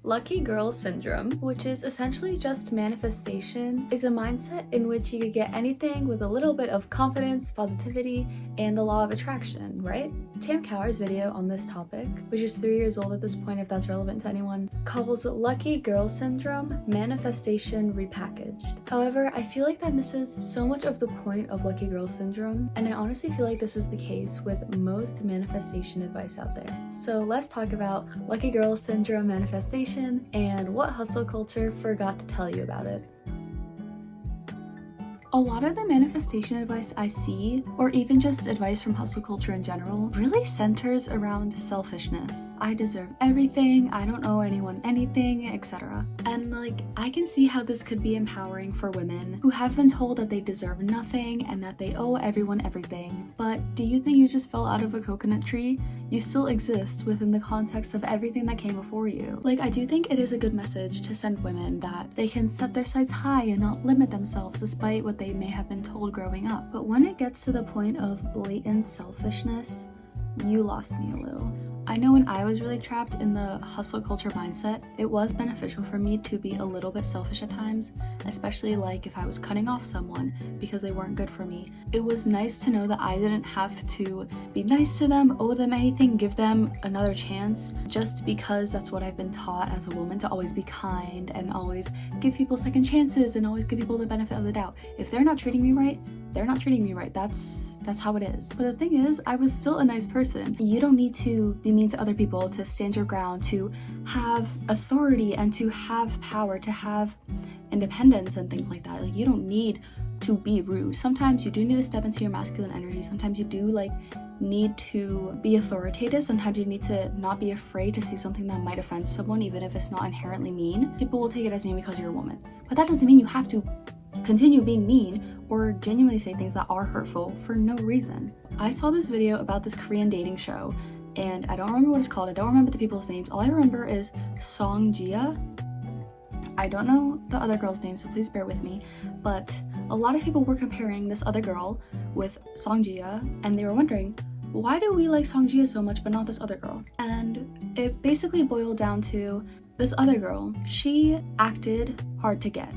Lucky girl syndrome, which is essentially just manifestation, is a mindset in which you could get anything with a little bit of confidence, positivity, and the law of attraction, right? Tam Cower's video on this topic, which is 3 years old at this point if that's relevant to anyone, calls lucky girl syndrome manifestation repackaged. However, I feel like that misses so much of the point of lucky girl syndrome, and I honestly feel like this is the case with most manifestation advice out there. So let's talk about lucky girl syndrome manifestation and what hustle culture forgot to tell you about it. A lot of the manifestation advice I see, or even just advice from hustle culture in general, really centers around selfishness. I deserve everything, I don't owe anyone anything, etc. And I can see how this could be empowering for women who have been told that they deserve nothing and that they owe everyone everything. But do you think you just fell out of a coconut tree? You still exist within the context of everything that came before you. I do think it is a good message to send women that they can set their sights high and not limit themselves despite what they may have been told growing up. But when it gets to the point of blatant selfishness, you lost me a little. I know when I was really trapped in the hustle culture mindset, it was beneficial for me to be a little bit selfish at times, especially if I was cutting off someone because they weren't good for me. It was nice to know that I didn't have to be nice to them, owe them anything, give them another chance, just because that's what I've been taught as a woman, to always be kind and always give people second chances and always give people the benefit of the doubt. If they're not treating me right, they're not treating me right. That's how it is. But the thing is, I was still a nice person. You don't need to be mean to other people, to stand your ground, to have authority and to have power, to have independence and things like that. You don't need to be rude. Sometimes you do need to step into your masculine energy. Sometimes you do need to be authoritative. Sometimes you need to not be afraid to say something that might offend someone, even if it's not inherently mean. People will take it as mean because you're a woman. But that doesn't mean you have to continue being mean or genuinely say things that are hurtful for no reason. I saw this video about this Korean dating show, and I don't remember what it's called. I don't remember the people's names. All I remember is Song Jia. I don't know the other girl's name, so please bear with me. But a lot of people were comparing this other girl with Song Jia, and they were wondering, why do we like Song Jia so much but not this other girl? And it basically boiled down to this other girl. She acted hard to get.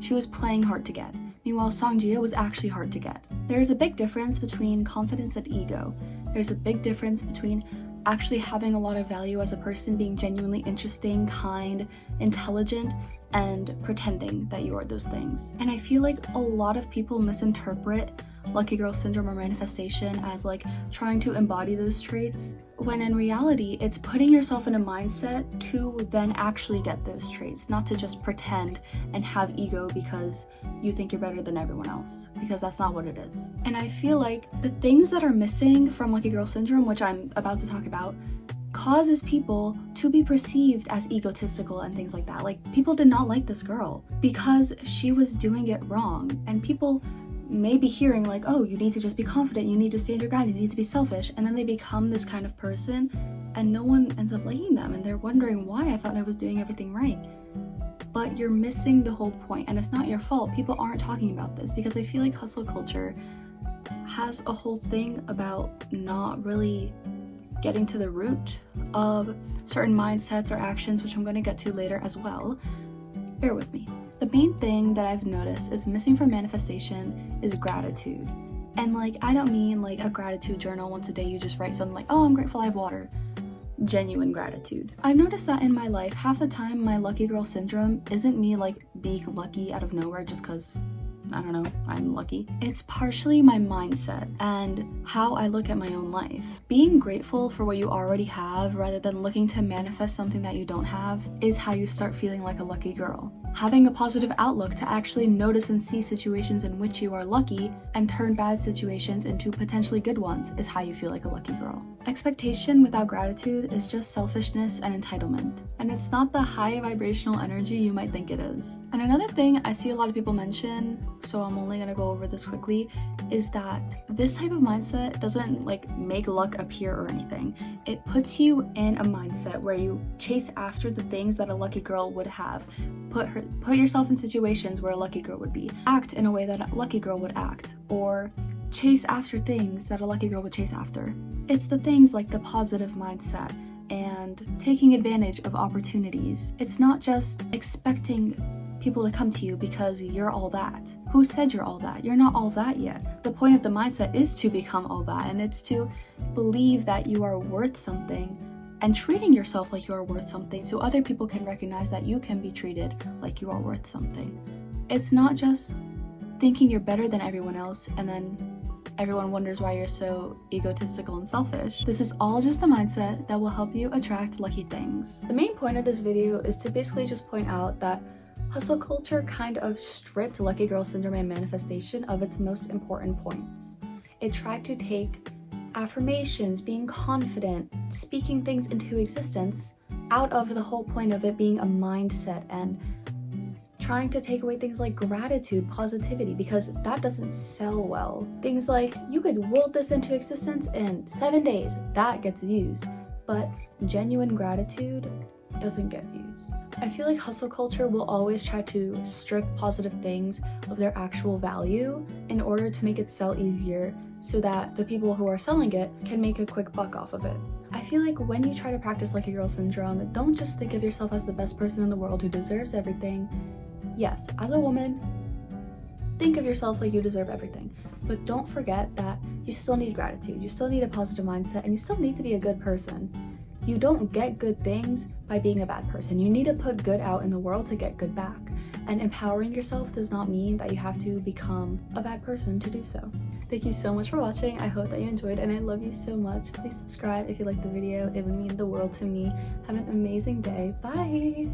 She was playing hard to get. Meanwhile, Song Jia was actually hard to get. There's a big difference between confidence and ego. There's a big difference between actually having a lot of value as a person, being genuinely interesting, kind, intelligent, and pretending that you are those things. And I feel like a lot of people misinterpret lucky girl syndrome or manifestation as trying to embody those traits, when in reality it's putting yourself in a mindset to then actually get those traits, not to just pretend and have ego because you think you're better than everyone else, because that's not what it is. And I feel like the things that are missing from lucky girl syndrome, which I'm about to talk about, causes people to be perceived as egotistical and things like that. People did not like this girl because she was doing it wrong, and people may be hearing oh, you need to just be confident, you need to stand your ground, you need to be selfish, and then they become this kind of person and no one ends up liking them, and they're wondering why I thought I was doing everything right. But you're missing the whole point, and it's not your fault. People aren't talking about this because I feel like hustle culture has a whole thing about not really getting to the root of certain mindsets or actions, which I'm going to get to later as well. Bear with me. The main thing that I've noticed is missing from manifestation is gratitude. And I don't mean a gratitude journal once a day you just write something oh, I'm grateful I have water. Genuine gratitude. I've noticed that in my life, half the time my lucky girl syndrome isn't me being lucky out of nowhere just because, I don't know, I'm lucky. It's partially my mindset and how I look at my own life. Being grateful for what you already have rather than looking to manifest something that you don't have is how you start feeling like a lucky girl. Having a positive outlook to actually notice and see situations in which you are lucky and turn bad situations into potentially good ones is how you feel like a lucky girl. Expectation without gratitude is just selfishness and entitlement, and it's not the high vibrational energy you might think it is. And another thing I see a lot of people mention, so I'm only gonna go over this quickly, is that this type of mindset doesn't make luck appear or anything. It puts you in a mindset where you chase after the things that a lucky girl would have. Put yourself in situations where a lucky girl would be. Act in a way that a lucky girl would act, or chase after things that a lucky girl would chase after. It's the things like the positive mindset and taking advantage of opportunities. It's not just expecting people to come to you because you're all that. Who said you're all that? You're not all that yet. The point of the mindset is to become all that, and it's to believe that you are worth something and treating yourself like you are worth something so other people can recognize that you can be treated like you are worth something. It's not just thinking you're better than everyone else and then everyone wonders why you're so egotistical and selfish. This is all just a mindset that will help you attract lucky things. The main point of this video is to basically just point out that hustle culture kind of stripped lucky girl syndrome and manifestation of its most important points. It tried to take affirmations, being confident, speaking things into existence out of the whole point of it being a mindset and trying to take away things like gratitude, positivity, because that doesn't sell well. Things like, you could will this into existence in 7 days, that gets views, but genuine gratitude doesn't get views. I feel like hustle culture will always try to strip positive things of their actual value in order to make it sell easier so that the people who are selling it can make a quick buck off of it. I feel like when you try to practice lucky girl syndrome, don't just think of yourself as the best person in the world who deserves everything. Yes, as a woman, think of yourself like you deserve everything, but don't forget that you still need gratitude, you still need a positive mindset, and you still need to be a good person. You don't get good things by being a bad person. You need to put good out in the world to get good back. And empowering yourself does not mean that you have to become a bad person to do so. Thank you so much for watching. I hope that you enjoyed, and I love you so much. Please subscribe if you liked the video. It would mean the world to me. Have an amazing day. Bye!